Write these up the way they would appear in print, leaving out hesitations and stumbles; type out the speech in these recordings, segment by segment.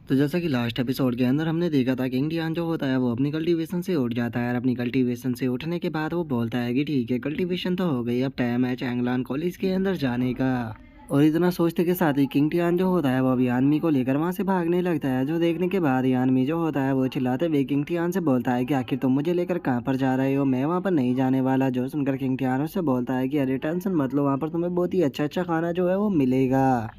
तो जैसा कि लास्ट एपिसोड के अंदर हमने देखा था किंग टियान जो होता है वो अपनी कल्टीवेशन से उठ जाता है और अपनी कल्टीवेशन से उठने के बाद वो बोलता है कि ठीक है कल्टीवेशन तो हो गई, अब टाइम है चैंगलान कॉलेज के अंदर जाने का। और इतना सोचते के साथ ही किंग टियान जो होता है वो अभी यानमी को लेकर वहां से भागने लगता है, जो देखने के बाद यानमी जो होता है वो चिल्लाते हुए किंग टियान से बोलता है कि आखिर तुम मुझे लेकर कहाँ पर जा रहे हो, मैं वहाँ पर नहीं जाने वाला। जो सुनकर किंग टियान उससे बोलता है कि अरे टेंशन मत लो, वहाँ पर तुम्हें बहुत ही अच्छा अच्छा खाना जो है वो मिलेगा।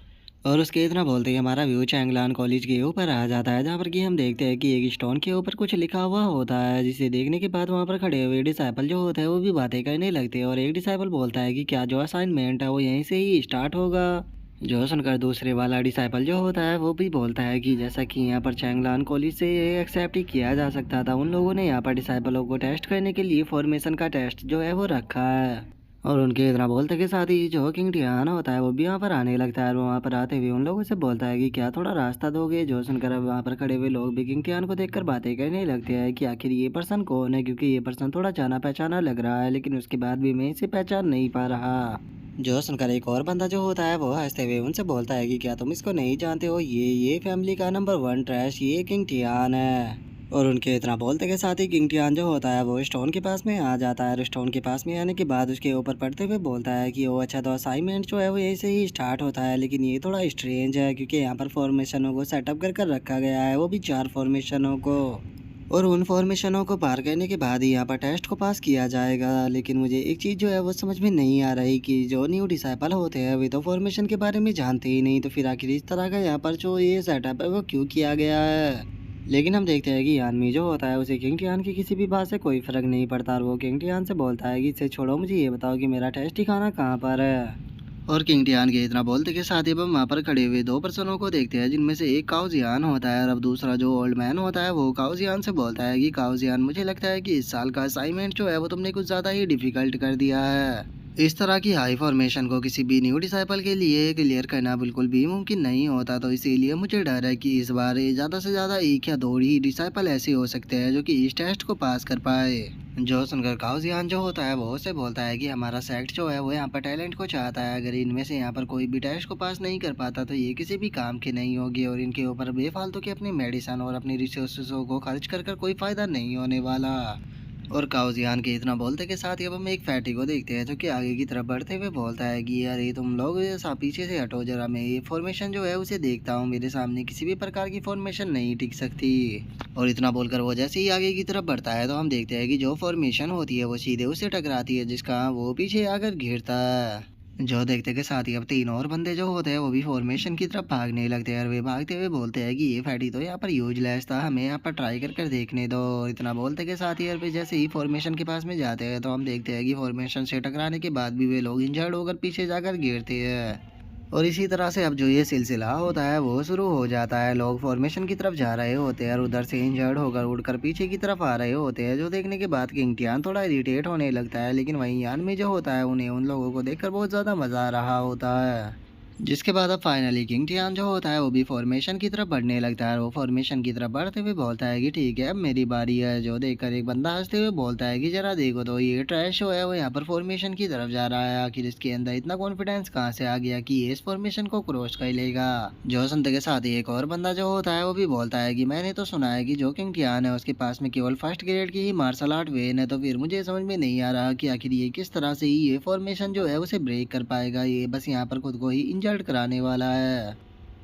और उसके इतना बोलते ही हमारा व्यू चैंगलान कॉलेज के ऊपर आ जाता है, जहाँ पर कि हम देखते हैं कि एक स्टोन के ऊपर कुछ लिखा हुआ होता है, जिसे देखने के बाद वहाँ पर खड़े हुए डिसाइपल जो होते हैं वो भी बातें करने लगते हैं। और एक डिसाइपल बोलता है कि क्या जो असाइनमेंट है वो यहीं से ही स्टार्ट होगा। जो सुनकर दूसरे वाला डिसाइपल जो होता है वो भी बोलता है कि जैसा कि यहाँ पर चैंगलान कॉलेज से ये एक्सेप्ट ही किया जा सकता था, उन लोगों ने यहाँ पर डिसाइपलों को टेस्ट करने के लिए फॉर्मेशन का टेस्ट जो है वो रखा है। और उनके इतना बोलते के साथ ही जो किंग टियाना होता है वो भी वहाँ पर आने लगता है, और वहाँ पर आते हुए उन लोगों से बोलता है कि क्या थोड़ा रास्ता दोगे। जो सुनकर अब वहाँ पर खड़े हुए लोग भी किंग टियान को देखकर बातें करने लगते हैं कि आखिर ये पर्सन कौन है, क्योंकि ये पर्सन थोड़ा जाना पहचाना लग रहा है, लेकिन उसके बाद भी मैं इसे पहचान नहीं पा रहा। जो सुनकर एक और बंदा जो होता है वो हंसते हुए उनसे बोलता है कि क्या तुम इसको नहीं जानते हो, ये फैमिली का नंबर 1 ट्रैश ये किंग टियान है। और उनके इतना बोलते के साथ ही किंग टियान जो होता है वो स्टोन के पास में आ जाता है, और स्टोन के पास में आने के बाद उसके ऊपर पड़ते हुए बोलता है कि वो अच्छा तो असाइनमेंट जो है वो यहीं से ही स्टार्ट होता है, लेकिन ये थोड़ा स्ट्रेंज है क्योंकि यहाँ पर फॉर्मेशनों को सेटअप कर कर रखा गया है, वो भी 4 फॉर्मेशनों को। और उन फॉर्मेशनों को पार करने के बाद ही यहाँ पर टेस्ट को पास किया जाएगा। लेकिन मुझे एक चीज़ जो है वो समझ में नहीं आ रही कि जो न्यू डिसाइपल होते हैं वे तो फॉर्मेशन के बारे में जानते ही नहीं, तो फिर आखिर इस तरह का यहाँ पर जो ये सेटअप है वो क्यों किया गया है। लेकिन हम देखते हैं कि यानमी जो होता है उसे किंग टियान की किसी भी बात से कोई फर्क नहीं पड़ता, और वो किंग टियान से बोलता है कि इसे छोड़ो, मुझे ये बताओ कि मेरा टेस्ट ही खाना कहाँ पर है। और किंग टियान के इतना बोलते के साथ ही अब हम वहाँ पर खड़े हुए 2 पर्सनों को देखते हैं, जिनमें से एक काओ जियान होता है और अब दूसरा जो ओल्ड मैन होता है वो काओ जियान से बोलता है कि काओ जियान, मुझे लगता है कि इस साल का असाइनमेंट जो है वो तुमने कुछ ज़्यादा ही डिफिकल्ट कर दिया है। इस तरह की हाई फॉर्मेशन को किसी भी न्यू डिसाइपल के लिए क्लियर करना बिल्कुल भी मुमकिन नहीं होता, तो इसीलिए मुझे डर है कि इस बार ज़्यादा से ज़्यादा 1 या 2 ही डिसाइपल ऐसे हो सकते हैं जो कि इस टेस्ट को पास कर पाए। जो सुनकर काउजियान जो होता है वो उससे बोलता है कि हमारा सेक्ट जो है वो यहाँ पर टैलेंट को चाहता है, अगर इनमें से यहाँ पर कोई भी टेस्ट को पास नहीं कर पाता तो ये किसी भी काम की नहीं होगी, और इनके ऊपर बेफालतू के अपनी मेडिसिन और अपनी रिसोर्सेज को खर्च कर कर कोई फ़ायदा नहीं होने वाला। और काउजियान के इतना बोलते के साथ ही अब हम एक फैटी को देखते हैं जो कि आगे की तरफ बढ़ते हुए बोलता है कि यार ये तुम लोग पीछे से हटो जरा, मैं ये फॉर्मेशन जो है उसे देखता हूँ, मेरे सामने किसी भी प्रकार की फॉर्मेशन नहीं टिक सकती। और इतना बोलकर वो जैसे ही आगे की तरफ बढ़ता है तो हम देखते हैं कि जो फॉर्मेशन होती है वो सीधे उससे टकराती है, जिसका वो पीछे आकर घिरता है। जो देखते के साथ ही अब 3 और बंदे जो होते हैं वो भी फॉर्मेशन की तरफ भागने लगते हैं, और वे भागते हुए बोलते हैं कि ये फैटी तो यहाँ पर यूजलेस था, हमें यहाँ पर ट्राई कर कर देखने दो। और इतना बोलते के साथ ही यार वे जैसे ही फॉर्मेशन के पास में जाते हैं तो हम देखते हैं कि फॉर्मेशन से टकराने के बाद भी वे लोग इंजर्ड होकर पीछे जाकर गिरते हैं। और इसी तरह से अब जो ये सिलसिला होता है वो शुरू हो जाता है, लोग फॉर्मेशन की तरफ जा रहे होते हैं और उधर से इंजर्ड होकर उड़कर पीछे की तरफ आ रहे होते हैं, जो देखने के बाद किंग टियान थोड़ा इरिटेट होने लगता है, लेकिन वहीं यान में जो होता है उन्हें उन लोगों को देखकर बहुत ज़्यादा मज़ा आ रहा होता है। जिसके बाद अब फाइनली किंग टियान जो होता है वो भी फॉर्मेशन की तरफ बढ़ने लगता है, और वो फॉर्मेशन की तरफ बढ़ते हुए बोलता है कि ठीक है अब मेरी बारी है। जो देखकर एक बंदा हंसते हुए बोलता है कि जरा देखो तो ये ट्रैश शो है वो यहाँ पर फॉर्मेशन की तरफ जा रहा है, आखिर इसके अंदर इतना कॉन्फिडेंस कहाँ से आ गया कि ये इस फॉर्मेशन को क्रॉस कर लेगा। जो सुनते के साथ ही एक और बंदा जो होता है वो भी बोलता है कि मैंने तो सुना है कि जो किंग टियान है उसके पास में केवल फर्स्ट ग्रेड की ही मार्शल आर्ट वेन है, तो फिर मुझे समझ में नहीं आ रहा कि आखिर ये किस तरह से ही ये फॉर्मेशन जो है उसे ब्रेक कर पाएगा, ये बस यहाँ पर खुद को ही इंजर्ड कराने वाला है।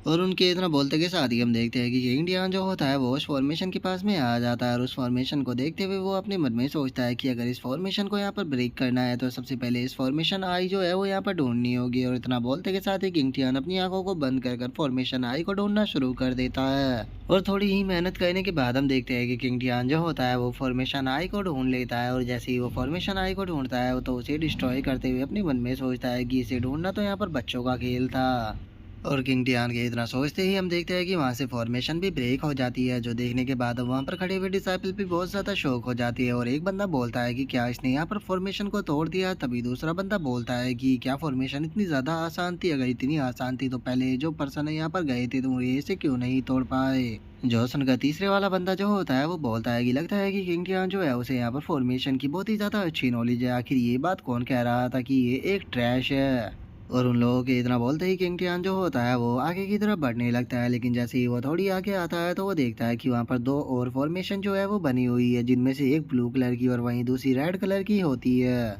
और उनके इतना बोलते के साथ ही हम देखते हैं कि किंग टियान जो होता है वो उस फॉर्मेशन के पास में आ जाता है, और उस फॉर्मेशन को देखते हुए वो अपने मन में सोचता है कि अगर इस फॉर्मेशन को यहाँ पर ब्रेक करना है तो सबसे पहले इस फॉर्मेशन आई जो है वो यहाँ पर ढूंढनी होगी। और इतना बोलते के साथ ही किंग टियान अपनी आंखों को बंद कर कर फॉर्मेशन आई को ढूंढना शुरू कर देता है, और थोड़ी ही मेहनत करने के बाद हम देखते हैं कि किंग टियान जो होता है वो फॉर्मेशन आई को ढूंढ लेता है, और जैसे ही वो फॉर्मेशन आई को ढूंढता है तो उसे डिस्ट्रॉय करते हुए अपने मन में सोचता है कि इसे ढूंढना तो यहाँ पर बच्चों का खेल था। और किंग टियान के इतना सोचते ही हम देखते हैं कि वहाँ से फॉर्मेशन भी ब्रेक हो जाती है, जो देखने के बाद वहाँ पर खड़े हुए डिसाइपल भी बहुत ज़्यादा शौक हो जाती है, और एक बंदा बोलता है कि क्या इसने यहाँ पर फॉर्मेशन को तोड़ दिया। तभी दूसरा बंदा बोलता है कि क्या फॉर्मेशन इतनी ज़्यादा आसान थी, अगर इतनी आसान थी तो पहले जो पर्सन है यहाँ पर गए थे तो वो इसे क्यों नहीं तोड़ पाए। जो सुनकर तीसरे वाला बंदा जो होता है वो बोलता है कि लगता है कि किंग टियान जो है उसे यहाँ पर फॉर्मेशन की बहुत ही ज़्यादा अच्छी नॉलेज है, आखिर ये बात कौन कह रहा था कि ये एक ट्रैश है। और उन लोगों के इतना बोलते ही किंग टियान जो होता है वो आगे की तरफ बढ़ने लगता है, लेकिन जैसे ही वो थोड़ी आगे आता है तो वो देखता है कि वहाँ पर दो और फॉर्मेशन जो है वो बनी हुई है, जिनमें से एक ब्लू कलर की और वहीं दूसरी रेड कलर की होती है।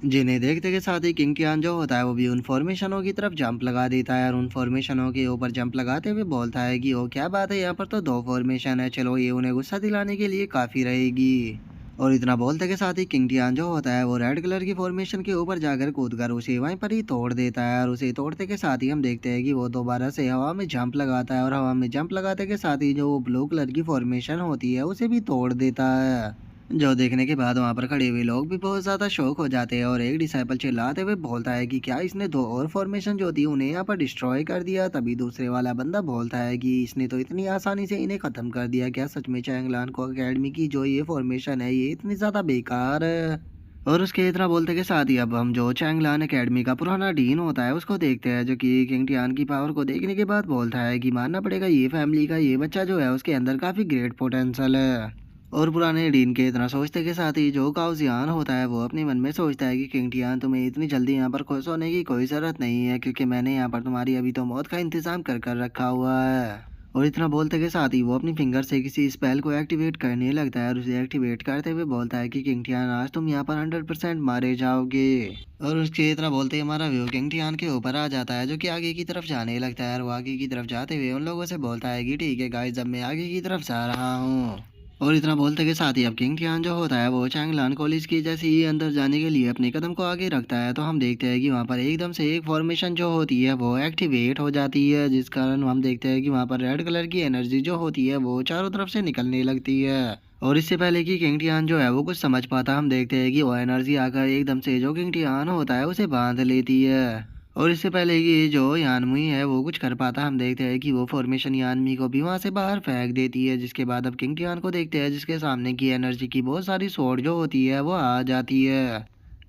जिन्हें देखते के साथ ही किंग टियान जो होता है वो भी उन फॉर्मेशनों की तरफ जंप लगा देता है और उन फॉर्मेशनों के ऊपर जंप लगाते हुए बोलता है कि ओ क्या बात है, यहाँ पर तो दो फॉर्मेशन है, चलो ये उन्हें गुस्सा दिलाने के लिए काफ़ी रहेगी। और इतना बोलते के साथ ही किंग टियान जो होता है वो रेड कलर की फॉर्मेशन के ऊपर जाकर कूदकर उसे वहीं पर ही तोड़ देता है, और उसे तोड़ते के साथ ही हम देखते हैं कि वो दोबारा से हवा में जंप लगाता है और हवा में जंप लगाते के साथ ही जो वो ब्लू कलर की फॉर्मेशन होती है उसे भी तोड़ देता है। जो देखने के बाद वहां पर खड़े हुए लोग भी बहुत ज्यादा शौक हो जाते हैं और एक डिसाइपल चिल्लाते हुए बोलता है कि क्या इसने दो और फॉर्मेशन जो थी उन्हें यहाँ पर डिस्ट्रॉय कर दिया। तभी दूसरे वाला बंदा बोलता है कि इसने तो इतनी आसानी से इन्हें खत्म कर दिया, क्या सच में चैंगलान को अकेडमी की जो ये फॉर्मेशन है ये इतनी ज्यादा बेकार है। और उसके इतना बोलते के साथ ही अब हम जो चैंगलान एकेडमी का पुराना डीन होता है उसको देखते हैं, जो कि किंग टियान की पावर को देखने के बाद बोलता है कि मानना पड़ेगा ये फैमिली का ये बच्चा जो है उसके अंदर काफी ग्रेट पोटेंशियल है। और पुराने डीन के इतना सोचते के साथ ही जो काउजियान होता है वो अपने मन में सोचता है कि किंग टियान तुम्हें इतनी जल्दी यहाँ पर खुश होने की कोई ज़रूरत नहीं है, क्योंकि मैंने यहाँ पर तुम्हारी अभी तो मौत का इंतज़ाम कर कर रखा हुआ है। और इतना बोलते के साथ ही वो अपनी फिंगर से किसी स्पेल को एक्टिवेट करने लगता है और उसे एक्टिवेट करते हुए बोलता है कि किंग टियान आज तुम यहाँ पर 100% मारे जाओगे। और उसके इतना बोलते ही हमारा व्यू किंग टियान के ऊपर आ जाता है, जो कि आगे की तरफ जाने लगता है और वो आगे की तरफ जाते हुए उन लोगों से बोलता है कि ठीक है गाइस, अब मैं आगे की तरफ जा रहा हूँ। और इतना बोलते के साथ ही अब किंग टियान जो होता है वो चैंगलान कॉलेज की जैसे ही अंदर जाने के लिए अपने कदम को आगे रखता है तो हम देखते हैं कि वहाँ पर एकदम से एक फॉर्मेशन जो होती है वो एक्टिवेट हो जाती है, जिस कारण हम देखते हैं कि वहाँ पर रेड कलर की एनर्जी जो होती है वो चारों तरफ से निकलने लगती है। और इससे पहले कि किंग टियान जो है वो कुछ समझ पाता, हम देखते हैं कि वो एनर्जी आकर एकदम से जो किंग टियान होता है उसे बांध लेती है। और इससे पहले कि जो यानमुई है वो कुछ कर पाता, हम देखते हैं कि वो फॉर्मेशन यानमी को भी वहां से बाहर फेंक देती है, जिसके बाद अब किंग टियान को देखते हैं जिसके सामने की एनर्जी की बहुत सारी सोर्ड जो होती है वो आ जाती है।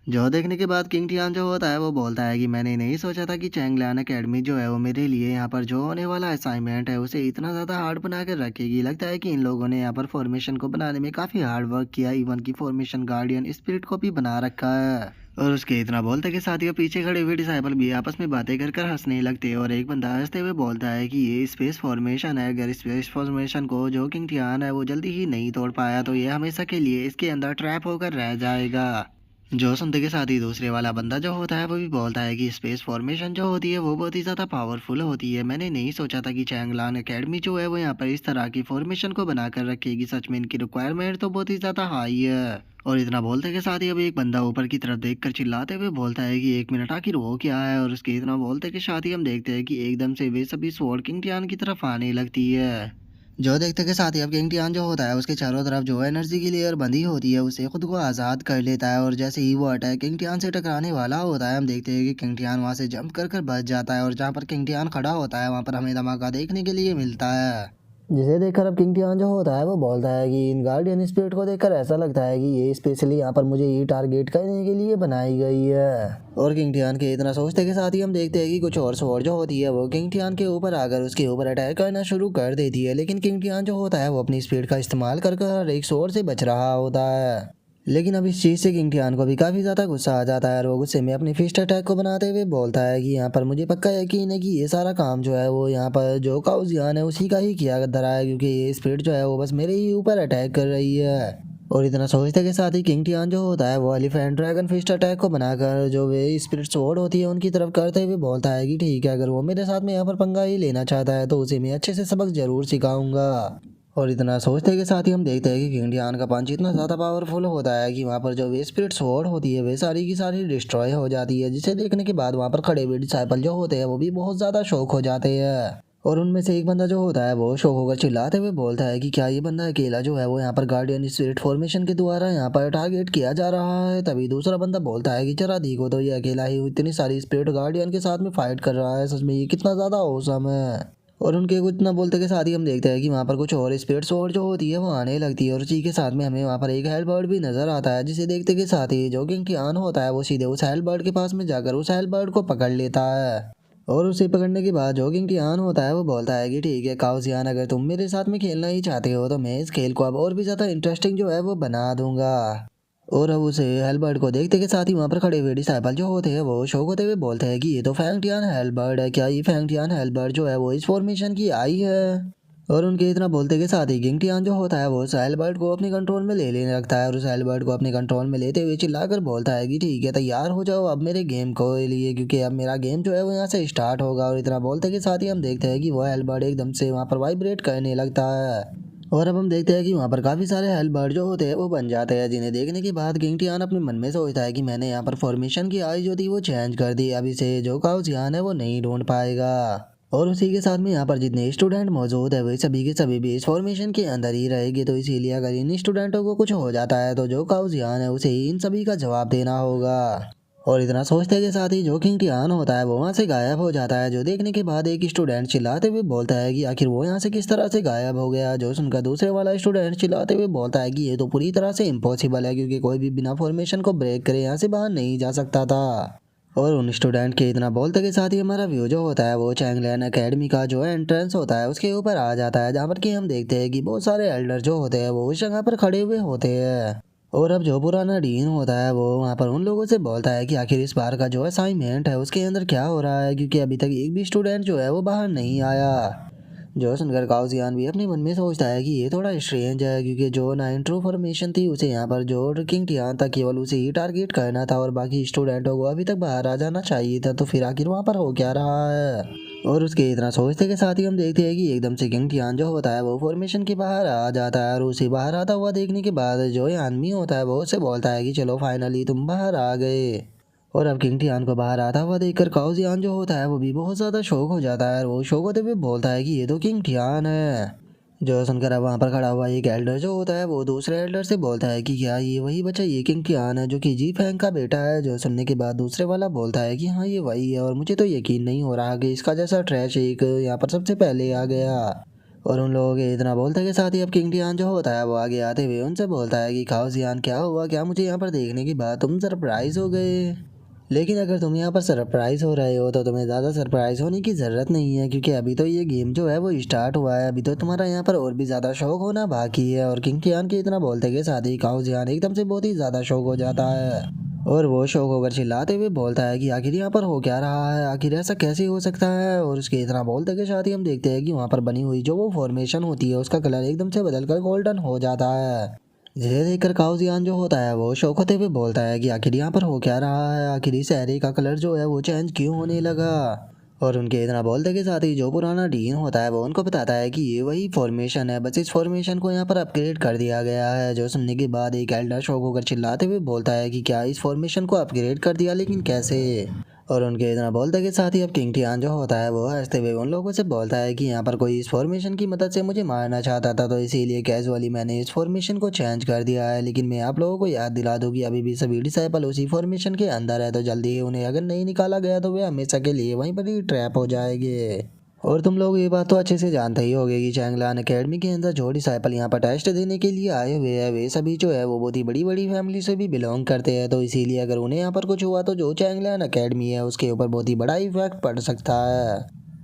जो देखने के बाद किंग टियान जो होता है वो बोलता है कि मैंने नहीं सोचा था कि चैंगलान एकेडमी जो है वो मेरे लिए यहाँ पर जो होने वाला असाइनमेंट है उसे इतना ज़्यादा हार्ड बना कर रखेगी। लगता है कि इन लोगों ने यहाँ पर फॉर्मेशन को बनाने में काफ़ी हार्ड वर्क किया, इवन की फॉर्मेशन गार्डियन स्पिरिट को भी बना रखा है। और उसके इतना बोलते के साथ ही वो पीछे खड़े हुए डिसाइपल भी आपस में बातें कर कर हंसने लगते हैं और एक बंदा हंसते हुए बोलता है कि ये स्पेस फॉर्मेशन है, अगर स्पेस फॉर्मेशन को जो किंग टियान है वो जल्दी ही नहीं तोड़ पाया तो ये हमेशा के लिए इसके अंदर ट्रैप होकर रह जाएगा। जो सुनते के साथ ही दूसरे वाला बंदा जो होता है वो भी बोलता है कि स्पेस फॉर्मेशन जो होती है वो बहुत ही ज़्यादा पावरफुल होती है, मैंने नहीं सोचा था कि चैंगलान एकेडमी जो है वो यहाँ पर इस तरह की फॉर्मेशन को बनाकर रखेगी, सच में इनकी रिक्वायरमेंट तो बहुत ही ज़्यादा हाई है। और इतना बोलते के साथ ही अब एक बंदा ऊपर की तरफ देखकर चिल्लाते हुए बोलता है कि एक मिनट आखिर वो क्या है। और उसके इतना बोलते के साथ ही हम देखते हैं कि एकदम से वे सभी स्वॉर्ड किंग टियान की तरफ आने लगती है। जो देखते के साथ ही अब किंग टियान जो होता है उसके चारों तरफ जो एनर्जी की लेयर बंधी होती है उसे खुद को आज़ाद कर लेता है, और जैसे ही वो अटैक किंग टियान से टकराने वाला होता है हम देखते हैं कि किंग टियान वहां से जंप कर कर बच जाता है, और जहाँ पर किंग टियान खड़ा होता है वहां पर हमें धमाका देखने के लिए मिलता है। जिसे देखकर अब किंग टियान जो होता है वो बोलता है कि इन गार्डियन स्पिरिट को देखकर ऐसा लगता है कि ये स्पेशली यहाँ पर मुझे ये टारगेट करने के लिए बनाई गई है। और किंग टियान के इतना सोचते के साथ ही हम देखते हैं कि कुछ और स्वॉर्ड जो होती है वो किंग टियान के ऊपर आकर उसके ऊपर अटैक करना शुरू कर देती है, लेकिन किंग टियान जो होता है वो अपनी स्पीड का इस्तेमाल कर कर हर एक स्वॉर्ड से बच रहा होता है। लेकिन अब इस चीज़ से किंग टियान को भी काफ़ी ज़्यादा गुस्सा आ जाता है और वो गुस्से में अपनी फिस्ट अटैक को बनाते हुए बोलता है कि यहाँ पर मुझे पक्का यकीन है कि ये सारा काम जो है वो यहाँ पर जो काउजियान है उसी का ही किया धरा है, क्योंकि ये स्पिरिट जो है वो बस मेरे ही ऊपर अटैक कर रही है। और इतना सोचते के साथ ही किंग टियान जो होता है वो एलिफेंट ड्रैगन फिस्ट अटैक को बनाकर जो वे स्पिरिट स्वॉर्ड होती है उनकी तरफ करते हुए बोलता है कि ठीक है, अगर वो मेरे साथ में यहाँ पर पंगा ही लेना चाहता है तो उसे मैं अच्छे से सबक जरूर सिखाऊंगा। और इतना सोचते के साथ ही हम देखते हैं कि किंग टियान का पंच इतना ज़्यादा पावरफुल होता है कि वहाँ पर जो वे स्पिरिट स्वॉर्ड होती है वे सारी की सारी डिस्ट्रॉय हो जाती है, जिसे देखने के बाद वहाँ पर खड़े हुए डिसाइपल जो होते हैं वो भी बहुत ज़्यादा शौक हो जाते हैं। और उनमें से एक बंदा जो होता है वो शौक होकर चिल्लाते हुए बोलता है कि क्या ये बंदा अकेला जो है वो यहाँ पर गार्डियन स्पिरिट फॉर्मेशन के द्वारा यहाँ पर टारगेट किया जा रहा है। तभी दूसरा बंदा बोलता है कि जरा देखो तो ये अकेला ही इतनी सारी स्पिरिट गार्डियन के साथ में फाइट कर रहा है, सच में ये कितना ज़्यादा औसम है। और उनके कुछ ना बोलते के साथ ही हम देखते हैं कि वहाँ पर कुछ और स्पिरिट्स और जो होती है वो आने लगती है, और उसी के साथ में हमें वहाँ पर एक हेल बर्ड भी नजर आता है, जिसे देखते के साथ ही जो किंग टियान होता है वो सीधे उस हेल बर्ड के पास में जाकर उस हेल बर्ड को पकड़ लेता है। और उसे पकड़ने के बाद जो किंग टियान होता है वो बोलता है कि ठीक है काउजियान, अगर तुम मेरे साथ में खेलना ही चाहते हो तो मैं इस खेल को अब और भी ज़्यादा इंटरेस्टिंग जो है वो बना दूंगा। और अब उसे हेल्बर्ट को देखते के साथ ही वहाँ पर खड़े हुए डिसाइपल जो होते हैं वो शौक होते हुए बोलते हैं कि ये तो फैंगटियान हेल्बर्ट है, क्या ये फैंगटियान हेल्बर्ट जो है वो इस फॉर्मेशन की आई है। और उनके इतना बोलते के साथ ही किंगटियान जो होता है वो उस हेल्बर्ट को अपने कंट्रोल में ले लेने लगता है और उस हेल्बर्ट को अपने कंट्रोल में लेते हुए चिल्लाकर बोलता है कि ठीक है, तैयार हो जाओ अब मेरे गेम को लिए, क्योंकि अब मेरा गेम जो है वो यहाँ से स्टार्ट होगा। और इतना बोलते के साथ ही हम देखते हैं कि वो हेल्बर्ट एकदम से वहाँ पर वाइब्रेट करने लगता है। और अब हम देखते हैं कि वहाँ पर काफी सारे हेल्बर्ट जो होते हैं वो बन जाते हैं, जिन्हें देखने के बाद किंगटियान अपने मन में सोचता है कि मैंने यहाँ पर फॉर्मेशन की आई जो थी वो चेंज कर दी, अब इसे जो काउजियान है वो नहीं ढूंढ पाएगा। और उसी के साथ में यहाँ पर जितने स्टूडेंट मौजूद है वे सभी के सभी भी इस फॉर्मेशन के अंदर ही रहेंगे, तो इसीलिए अगर इन स्टूडेंटों को कुछ हो जाता है तो जो काउजियान है उसे ही इन सभी का जवाब देना होगा। और इतना सोचते के साथ ही जो किंगटियान होता है वो वहाँ से गायब हो जाता है, जो देखने के बाद एक स्टूडेंट चिल्लाते हुए बोलता है कि आखिर वो यहाँ से किस तरह से गायब हो गया, जो सुनकर दूसरे वाला स्टूडेंट चिल्लाते हुए बोलता है कि ये तो पूरी तरह से इम्पॉसिबल है, क्योंकि कोई भी बिना फॉर्मेशन को ब्रेक करे यहाँ से बाहर नहीं जा सकता था। और उन स्टूडेंट के इतना बोलते के साथ ही हमारा व्यू जो होता है वो चैंगलियन एकेडमी का जो एंट्रेंस होता है उसके ऊपर आ जाता है, जहाँ पर कि हम देखते हैं कि बहुत सारे एल्डर जो होते हैं वो उस जगह पर खड़े हुए होते हैं। और अब जो पुराना डीन होता है वो वहाँ पर उन लोगों से बोलता है कि आखिर इस बार का जो असाइनमेंट है उसके अंदर क्या हो रहा है, क्योंकि अभी तक एक भी स्टूडेंट जो है वो बाहर नहीं आया। जो सुनकर काउजियान भी अपने मन में सोचता है कि ये थोड़ा स्ट्रेंज है, क्योंकि जो ना इंट्रो फॉर्मेशन थी उसे यहाँ पर जो किंग टियान था केवल उसे ही टारगेट करना था और बाकी स्टूडेंटों को अभी तक बाहर आ जाना चाहिए था, तो फिर आखिर वहाँ पर हो क्या रहा है। और उसके इतना सोचते के साथ ही हम देखते हैं कि एकदम से किंग टियान जो होता है वो फॉर्मेशन के बाहर आ जाता है, और उसे बाहर आता हुआ देखने के बाद जो ये आदमी होता है वो उससे बोलता है कि चलो फाइनली तुम बाहर आ गए। और अब किंग टियान को बाहर आता हुआ देखकर काउजियान जो होता है वो भी बहुत ज़्यादा शौक हो जाता है, और वो शौक होते हुए बोलता है कि ये तो किंग टियान है। जो सुनकर अब वहाँ पर खड़ा हुआ एक एल्डर जो होता है वो दूसरे एल्डर से बोलता है कि क्या ये वही बच्चा ये किंग टियान है जो कि जी फैंग का बेटा है। जो सुनने के बाद दूसरे वाला बोलता है कि हाँ ये वही है, और मुझे तो यकीन नहीं हो रहा कि इसका जैसा ट्रैश एक यहाँ पर सबसे पहले आ गया। और उन लोगों के इतना बोलते के साथ ही अब किंग टियान जो होता है वो आगे आते हुए उनसे बोलता है कि खाओजियान क्या हुआ, क्या मुझे यहाँ पर देखने के बाद तुम सरप्राइज हो गए। लेकिन अगर तुम यहाँ पर सरप्राइज हो रहे हो तो तुम्हें ज़्यादा सरप्राइज होने की ज़रूरत नहीं है, क्योंकि अभी तो ये गेम जो है वो स्टार्ट हुआ है, अभी तो तुम्हारा यहाँ पर और भी ज़्यादा शौक होना बाकी है। और किंग टियान के इतना बोलते के साथ ही काउजियान एकदम से बहुत ही ज़्यादा शौक हो जाता है, और वो शौक होकर चिल्लाते हुए बोलता है कि आखिर यहाँ पर हो क्या रहा है, आखिर ऐसा कैसे हो सकता है। और उसके इतना बोलते के साथ ही हम देखते हैं कि वहाँ पर बनी हुई जो वो फॉर्मेशन होती है उसका कलर एकदम से बदलकर गोल्डन हो जाता है, जिसे देखकर काउजियान जो होता है वो शौक होते हुए बोलता है कि आखिर यहाँ पर हो क्या रहा है, आखिर इस एरे का कलर जो है वो चेंज क्यों होने लगा। और उनके इतना बोलते के साथ ही जो पुराना डीन होता है वो उनको बताता है कि ये वही फॉर्मेशन है, बस इस फॉर्मेशन को यहाँ पर अपग्रेड कर दिया गया है। जो सुनने के बाद एक एल्डर शौक होकर चिल्लाते हुए बोलता है कि क्या इस फॉर्मेशन को अपग्रेड कर दिया, लेकिन कैसे। और उनके इतना बोलते के साथ ही अब किंग टियान जो होता है वो हंसते हुए उन लोगों से बोलता है कि यहाँ पर कोई इस फॉर्मेशन की मदद से मुझे मारना चाहता था, तो इसीलिए कैजुअली मैंने इस फॉर्मेशन को चेंज कर दिया है। लेकिन मैं आप लोगों को याद दिला दूँ कि अभी भी सभी डिसाइपल उसी फॉर्मेशन के अंदर है, तो जल्दी ही उन्हें अगर नहीं निकाला गया तो वे हमेशा के लिए वहीं पर ही ट्रैप हो जाएंगे। और तुम लोग ये बात तो अच्छे से जानते ही होगे कि चैंगलान एकेडमी के अंदर जो डिसाइपल यहाँ पर टेस्ट देने के लिए आए हुए हैं वे सभी जो है वो बहुत ही बड़ी बड़ी फैमिली से भी बिलोंग करते हैं, तो इसीलिए अगर उन्हें यहाँ पर कुछ हुआ तो जो चैंगलान एकेडमी है उसके ऊपर बहुत ही बड़ा इफेक्ट पड़ सकता है।